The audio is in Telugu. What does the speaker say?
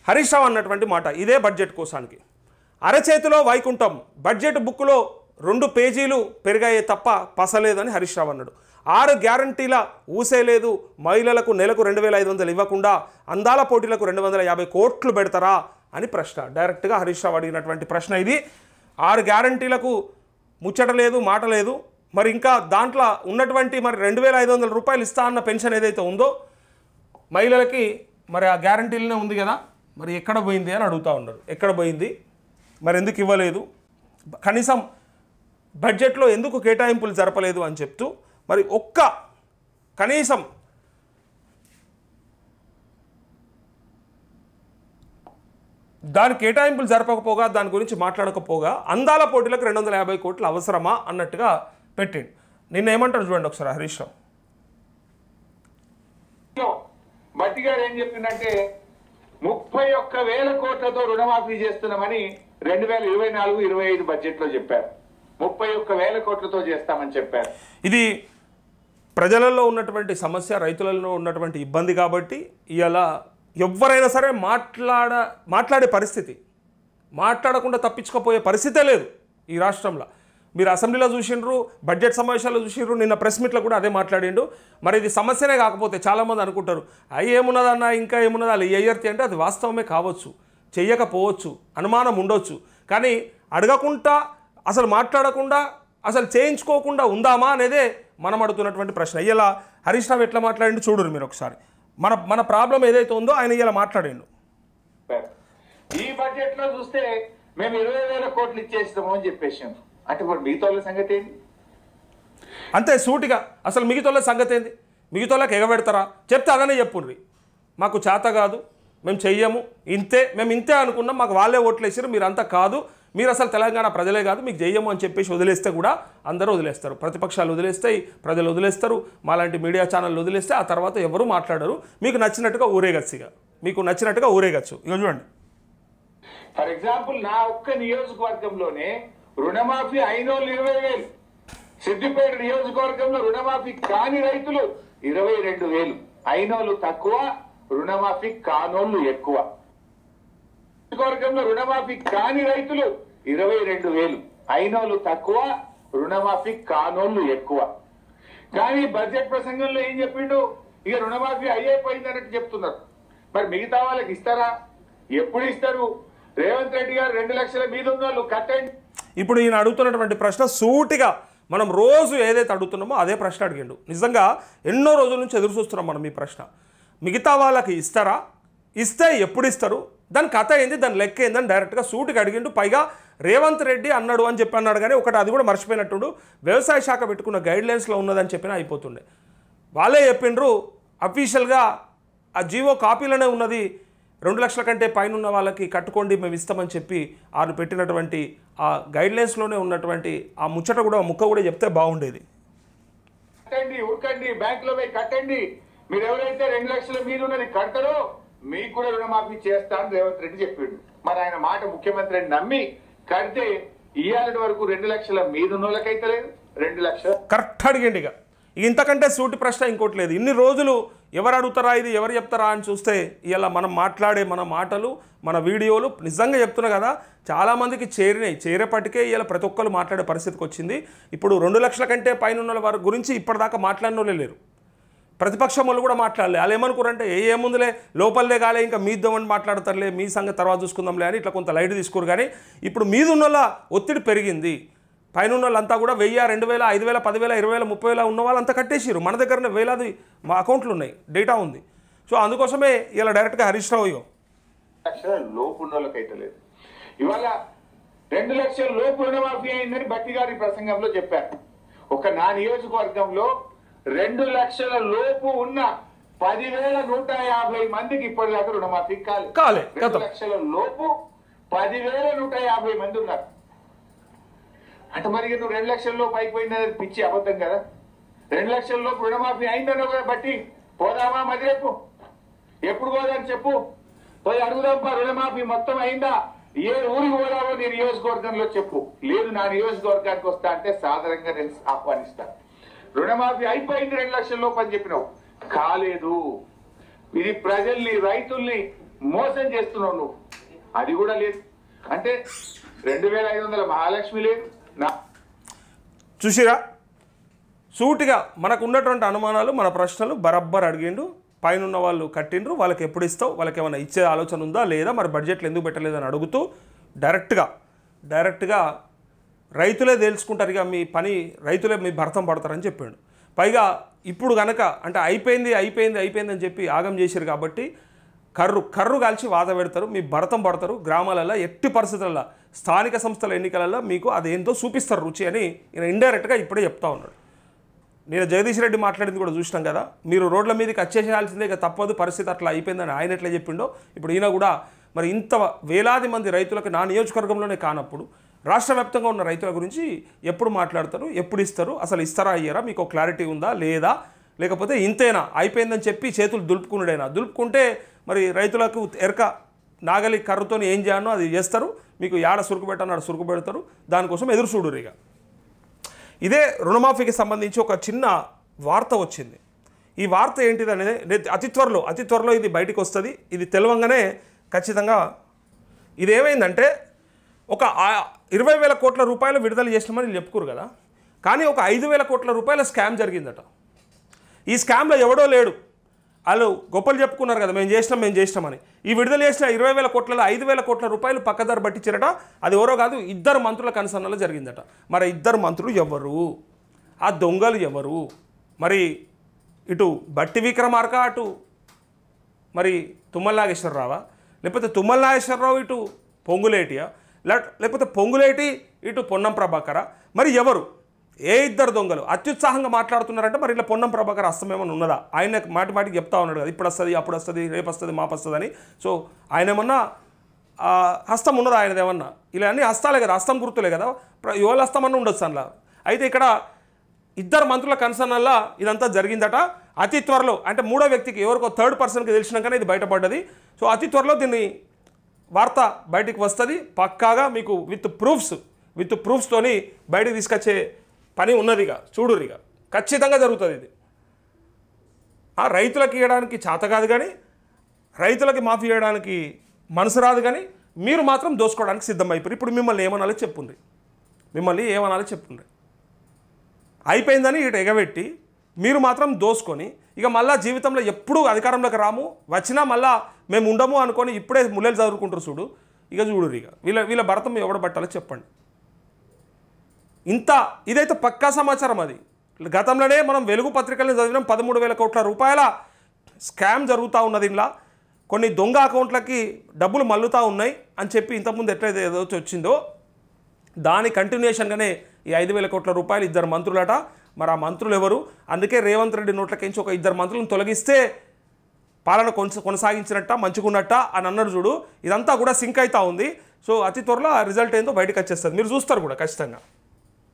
హరీష్ రావు అన్నటువంటి మాట ఇదే బడ్జెట్ కోసానికి. అరచేతిలో వైకుంఠం, బడ్జెట్ బుక్లో 2 పేజీలు పెరిగాయే తప్ప పసలేదని హరీష్ రావు అన్నాడు. 6 గ్యారంటీల ఊసే లేదు, మహిళలకు నెలకు 2500 ఇవ్వకుండా అందాల పోటీలకు 250 కోట్లు పెడతారా అని ప్రశ్న. డైరెక్ట్గా హరీష్ రావు అడిగినటువంటి ప్రశ్న ఇది. 6 గ్యారంటీలకు ముచ్చట లేదు, మాట లేదు, మరి ఇంకా దాంట్లో ఉన్నటువంటి మరి 2500 రూపాయలు ఇస్తా అన్న పెన్షన్ ఏదైతే ఉందో మహిళలకి మరి ఆ గ్యారంటీలనే ఉంది కదా, మరి ఎక్కడ పోయింది అని అడుగుతూ ఉన్నారు. ఎక్కడ పోయింది, మరి ఎందుకు ఇవ్వలేదు, కనీసం బడ్జెట్లో ఎందుకు కేటాయింపులు జరపలేదు అని చెప్తూ మరి కనీసం దాని కేటాయింపులు జరపకపోగా, దాని గురించి మాట్లాడకపోగా అందాల పోటీలకు 250 కోట్లు అవసరమా అన్నట్టుగా పెట్టిండు. నిన్న ఏమంటారు చూడండి ఒకసారి హరీష్ రావు. మట్టి గారు ఏం చెప్పిందంటే 31,000 కోట్లతో రుణమాఫీ చేస్తున్నామని 2024-25 బడ్జెట్ లో చెప్పారు. 31,000 కోట్లతో చేస్తామని చెప్పారు. ఇది ప్రజలలో ఉన్నటువంటి సమస్య, రైతులలో ఉన్నటువంటి ఇబ్బంది కాబట్టి ఇలా ఎవరైనా సరే మాట్లాడే పరిస్థితి, మాట్లాడకుండా తప్పించుకోపోయే పరిస్థితే లేదు ఈ రాష్ట్రంలో. మీరు అసెంబ్లీలో చూసిండ్రు, బడ్జెట్ సమావేశాల్లో చూసిండ్రు, నిన్న ప్రెస్ మీట్లో కూడా అదే మాట్లాడిండు. మరి ఇది సమస్యనే కాకపోతే చాలామంది అనుకుంటారు అయ్యి ఏమున్నదన్న ఇంకా ఏమున్నది అలా ఎయ్యర్తి అంటే అది వాస్తవమే కావచ్చు, చెయ్యకపోవచ్చు, అనుమానం ఉండొచ్చు. కానీ అడగకుండా అసలు మాట్లాడకుండా అసలు చేయించుకోకుండా ఉందామా అనేదే మనం అడుగుతున్నటువంటి ప్రశ్న. ఇలా హరీష్ రావు ఎట్లా మాట్లాడిండు చూడరు మీరు ఒకసారి. మన ప్రాబ్లం ఏదైతే ఉందో ఆయన ఇలా మాట్లాడిండు. ఈ బడ్జెట్ లో చూస్తే మేము 20,000 కోట్లు ఇచ్చేస్తాము అని చెప్పేసాం. అంటే ఇప్పుడు మిగతా సంగతి ఏంటి? అంతే సూటిగా అసలు మిగతా సంగతి ఏంది, మిగతాకి ఎగబెడతారా చెప్తే అదనే చెప్పుండ్రి. మాకు చేత కాదు, మేము చెయ్యము, మేము ఇంతే అనుకున్నాం, మాకు వాళ్ళే ఓట్లు వేసారు, మీరు అంతా కాదు, మీరు అసలు తెలంగాణ ప్రజలే కాదు, మీకు చెయ్యము అని చెప్పేసి వదిలేస్తే కూడా అందరూ వదిలేస్తారు. ప్రతిపక్షాలు వదిలేస్తాయి, ప్రజలు వదిలేస్తారు, మాలాంటి మీడియా ఛానళ్ళు వదిలేస్తే ఆ తర్వాత ఎవరు మాట్లాడరు. మీకు నచ్చినట్టుగా ఊరేగచ్చుగా, మీకు నచ్చినట్టుగా ఊరేగచ్చు. ఇక చూడండి, ఫర్ ఎగ్జాంపుల్ నా ఒక్క నియోజకవర్గంలోనే రుణమాఫీ అయినోళ్ళు 20,000, సిద్దిపేట నియోజకవర్గంలో రుణమాఫీ కాని రైతులు 22,000, అయినోళ్ళు తక్కువ, రుణమాఫీ కానోళ్ళు ఎక్కువ. నియోజకవర్గంలో రుణమాఫీ కాని రైతులు 22,000, అయినోళ్ళు తక్కువ, రుణమాఫీ కానోళ్ళు ఎక్కువ. కానీ బడ్జెట్ ప్రసంగంలో ఏం చెప్పిండు, ఇక రుణమాఫీ అయిపోయింది అన్నట్టు చెప్తున్నారు. మరి మిగతా వాళ్ళకి ఇస్తారా? ఎప్పుడు ఇస్తారు? రేవంత్ రెడ్డి గారు 2 లక్షల మీద ఉన్న వాళ్ళు కట్టండి. ఇప్పుడు ఈయన అడుగుతున్నటువంటి ప్రశ్న సూటిగా మనం రోజు ఏదైతే అడుగుతున్నామో అదే ప్రశ్న అడిగిండు. నిజంగా ఎన్నో రోజుల నుంచి ఎదురు చూస్తున్నాం మనం ఈ ప్రశ్న. మిగతా వాళ్ళకి ఇస్తారా, ఇస్తే ఎప్పుడు ఇస్తారు, దాని కథ ఏంది, దాని లెక్క ఏందని డైరెక్ట్గా సూటిగా అడిగిండు. పైగా రేవంత్ రెడ్డి అన్నాడు అని చెప్పి అన్నాడు, కానీ ఒకటి అది కూడా మర్చిపోయినట్టు వ్యవసాయ శాఖ పెట్టుకున్న గైడ్లైన్స్లో ఉన్నదని చెప్పినా అయిపోతుండే. వాళ్ళే చెప్పిండ్రు అఫీషియల్గా ఆ జీవో కాపీలోనే ఉన్నది, 2 లక్షల కంటే పైన ఉన్న వాళ్ళకి కట్టుకోండి మేము ఇస్తామని చెప్పి ఆయన పెట్టినటువంటి ఆ గైడ్లైన్స్లోనే ఉన్నటువంటి ఆ ముచ్చట కూడా ముక్క కూడా చెప్తే బాగుండేది. కట్టండి, ఉరకండి, బ్యాంకులో పోయి కట్టండి, మీరు ఎవరైతే 2 లక్షల మీద ఉన్నది కడతారో మీకు కూడా రుణమాఫీ చేస్తానని రేవంత్ రెడ్డి చెప్పిండు. మరి ఆయన మాట ముఖ్యమంత్రిని నమ్మి కడితే ఇవాళ వరకు 2 లక్షల మీద ఉన్న వాళ్ళకైతే లేదు, 2 లక్షలు కరెక్ట్ అడిగండి. ఇక ఇంతకంటే సూటి ప్రశ్న ఇంకోటి లేదు. ఇన్ని రోజులు ఎవరు అడుగుతారా, ఇది ఎవరు చెప్తారా అని చూస్తే ఇలా మనం మాట్లాడే మన మాటలు, మన వీడియోలు నిజంగా చెప్తున్నా కదా చాలామందికి చేరేపటికే ఇలా ప్రతి ఒక్కరు మాట్లాడే పరిస్థితికి వచ్చింది. ఇప్పుడు 2 లక్షల కంటే పైన ఉన్న వారి గురించి ఇప్పటిదాకా మాట్లాడిన వాళ్ళే లేరు. ప్రతిపక్షం వాళ్ళు కూడా మాట్లాడలే. వాళ్ళు ఏమనుకురంటే ఏముందిలే లోపలే కాలే, ఇంకా మీద్దమని మాట్లాడతారులే, మీ సంగతి తర్వాత చూసుకుందాంలే అని ఇట్లా కొంత లైట్ తీసుకోరు. కానీ ఇప్పుడు మీద ఉన్న ఒత్తిడి పెరిగింది. పైన ఉన్న వాళ్ళంతా కూడా 1000, 2000, 5000, 10,000, 20,000, 30,000 ఉన్న వాళ్ళంతా కట్టేసారు. మన దగ్గరనే వేలాది మా అకౌంట్లు ఉన్నాయి, డేటా ఉంది. సో అందుకోసమే ఇలా డైరెక్ట్గా హరీష్ రావు లక్షల లోపు ఉన్న వాళ్ళకైతే లేదు. ఇవాళ 2 లక్షల లోపు రుణమాఫీ అయిందని బట్టి గారి ప్రసంగంలో చెప్పారు. ఒక నా నియోజకవర్గంలో 2 లక్షల లోపు ఉన్న 10,150 మందికి ఇప్పటిదాకా రుణమాఫీ కాలే. 2 లక్షల లోపు 10,150 మంది ఉన్నారు. అంటే మరి నువ్వు 2 లక్షల లోపు అయిపోయిందనేది పిచ్చి అబద్ధం కదా. 2 లక్షల లోపు రుణమాఫీ అయిందని కూడా బట్టి పోదామా మదిరేపు? ఎప్పుడు పోదని చెప్పు, పోయి అడుగుదాంపా రుణమాఫీ మొత్తం అయిందా, ఏ ఊరికి పోదామో నీ నియోజకవర్గంలో చెప్పు. లేదు నా నియోజకవర్గానికి వస్తా అంటే సాధారణంగా నేను ఆహ్వానిస్తా. రుణమాఫీ అయిపోయింది 2 లక్షల లోపు అని చెప్పినావు, కాలేదు. ఇది ప్రజల్ని, రైతుల్ని మోసం చేస్తున్నావు నువ్వు, అది కూడా లేదు. అంటే 2500 మహాలక్ష్మి లేదు. చూసిరా, సూటిగా మనకు ఉన్నటువంటి అనుమానాలు, మన ప్రశ్నలు బరబ్బర్ అడిగిండు. పైన ఉన్న వాళ్ళు కట్టిండ్రు, వాళ్ళకి ఎప్పుడు ఇస్తావు, వాళ్ళకి ఏమైనా ఇచ్చే ఆలోచన ఉందా లేదా, మరి బడ్జెట్లు ఎందుకు పెట్టలేదని అడుగుతూ డైరెక్ట్గా రైతులే తేల్చుకుంటారు, ఇక మీ పని రైతులే మీ భర్తం పడతారని చెప్పాడు. పైగా ఇప్పుడు కనుక అంటే అయిపోయింది అని చెప్పి ఆగం చేశారు కాబట్టి కర్రు కాల్చి వాద పెడతారు, మీ భరతం పడతారు. గ్రామాలలో ఎట్టి పరిస్థితులలో స్థానిక సంస్థల ఎన్నికలలో మీకు అదేంతో చూపిస్తారు రుచి అని ఈయన ఇండైరెక్ట్గా ఇప్పుడే చెప్తా ఉన్నాడు. నేను జగదీష్ రెడ్డి మాట్లాడింది కూడా చూసినాం కదా, మీరు రోడ్ల మీదకి వచ్చేసేయాల్సిందే, ఇక తప్పదు, పరిస్థితి అట్లా అయిపోయిందని ఆయన ఎట్లా చెప్పిండో ఇప్పుడు ఈయన కూడా మరి ఇంత వేలాది మంది రైతులకు నా నియోజకవర్గంలోనే కానప్పుడు రాష్ట్ర వ్యాప్తంగా ఉన్న రైతుల గురించి ఎప్పుడు మాట్లాడతారు, ఎప్పుడు ఇస్తారు, అసలు ఇస్తారా అయ్యారా, మీకు క్లారిటీ ఉందా లేదా, లేకపోతే ఇంతేనా అయిపోయిందని చెప్పి చేతులు దులుపుకుంటే మరి రైతులకు ఎరక నాగలి కర్రతో ఏం చేయాలో అది చేస్తారు, మీకు యాడ సురుకు పెట్టాను సురుకు పెడతారు, దానికోసం ఎదురు చూడరు. ఇక ఇదే రుణమాఫీకి సంబంధించి ఒక చిన్న వార్త వచ్చింది. ఈ వార్త ఏంటిది అనేది అతి త్వరలో ఇది బయటికి వస్తుంది. ఇది తెలవంగానే ఖచ్చితంగా ఇది ఏమైందంటే ఒక 20,000 కోట్ల రూపాయలు విడుదల చేసినామని చెప్పుకోరు కదా, కానీ ఒక 5,000 కోట్ల రూపాయల స్కామ్ జరిగిందట. ఈ స్కామ్లో ఎవడో లేడు, వాళ్ళు గొప్పలు చెప్పుకున్నారు కదా మేము చేసినామని. ఈ విడుదల చేసిన 20,000 కోట్లలో 5,000 కోట్ల రూపాయలు పక్కదారి పట్టించారట. అది ఎవరో కాదు, 2 మంత్రుల కన్సర్న్లో జరిగిందట. మరి 2 మంత్రులు ఎవరు, ఆ దొంగలు ఎవరు, మరి ఇటు బట్టి విక్రమార్క, అటు మరి తుమ్మల నాగేశ్వరరావా, లేకపోతే తుమ్మల నాగేశ్వరరావు ఇటు పొంగులేటియా, లేకపోతే పొంగులేటి ఇటు పొన్నం ప్రభాకరా, మరి ఎవరు? ఏ 2 దొంగలు అత్యుత్సాహంగా మాట్లాడుతున్నారంటే మరి ఇలా పొన్నం ప్రభాకర్ హస్తం ఏమన్నా ఉన్నదా? ఆయన మాటికి చెప్తా ఉన్నాడు కదా, ఇప్పుడు వస్తుంది, అప్పుడు వస్తుంది, రేపు వస్తుంది, మాపు వస్తుంది అని. సో ఆయన ఏమన్నా హస్తం ఉన్నదా ఆయనది ఏమన్నా? ఇలా అన్ని హస్తాలే కదా, హస్తం గుర్తులే కదా, ఎవరి హస్తం అన్న ఉండొచ్చు అందులో. అయితే ఇక్కడ 2 మంత్రుల కన్సర్న్లా ఇదంతా జరిగిందట. అతి త్వరలో అంటే 3వ వ్యక్తికి ఎవరికో 3rd పర్సన్కి తెలిసినాకనే ఇది బయటపడ్డది. సో అతి త్వరలో దీన్ని వార్త బయటికి వస్తుంది పక్కాగా, మీకు విత్ ప్రూఫ్స్తోని బయటికి తీసుకొచ్చే పని ఉన్నదిగా, చూడురిగా ఖచ్చితంగా జరుగుతుంది. ఇది రైతులకు ఇవ్వడానికి చేత కాదు, కానీ రైతులకి మాఫీ చేయడానికి మనసు రాదు, కానీ మీరు మాత్రం దోసుకోవడానికి సిద్ధమైపోయారు. ఇప్పుడు మిమ్మల్ని ఏమనాలో చెప్పుండ్రి, అయిపోయిందని ఇటు ఎగబెట్టి మీరు మాత్రం దోసుకొని ఇక మళ్ళీ జీవితంలో ఎప్పుడూ అధికారంలోకి రాము, వచ్చినా మళ్ళీ మేము ఉండము అనుకొని ఇప్పుడే ముల్లెలు చదువుకుంటారు చూడు. ఇక చూడురు, ఇక వీళ్ళ భరతం ఎవడ పట్టాలో చెప్పండి. ఇదైతే పక్కా సమాచారం. అది గతంలోనే మనం వెలుగు పత్రికలను చదివినాం. 13,000 కోట్ల రూపాయల స్కామ్ జరుగుతూ ఉన్నది. ఇలా కొన్ని దొంగ అకౌంట్లకి డబ్బులు మల్లుతూ ఉన్నాయి అని చెప్పి ఇంతకుముందు ఎట్లయితే ఏదో వచ్చిందో దాని కంటిన్యూషన్గానే ఈ 5,000 కోట్ల రూపాయలు 2 మంత్రులట. మరి ఆ మంత్రులు ఎవరు? అందుకే రేవంత్ రెడ్డి నోట్లకించి ఒక 2 మంత్రులను తొలగిస్తే పాలన కొనసాగించినట్ట, మంచిగున్నట్ట అని అన్నాడు చూడు. ఇదంతా కూడా సింక్ అవుతూ ఉంది. సో అతి త్వరలో ఆ రిజల్ట్ ఏందో బయటకు వచ్చేస్తుంది, మీరు చూస్తారు కూడా ఖచ్చితంగా.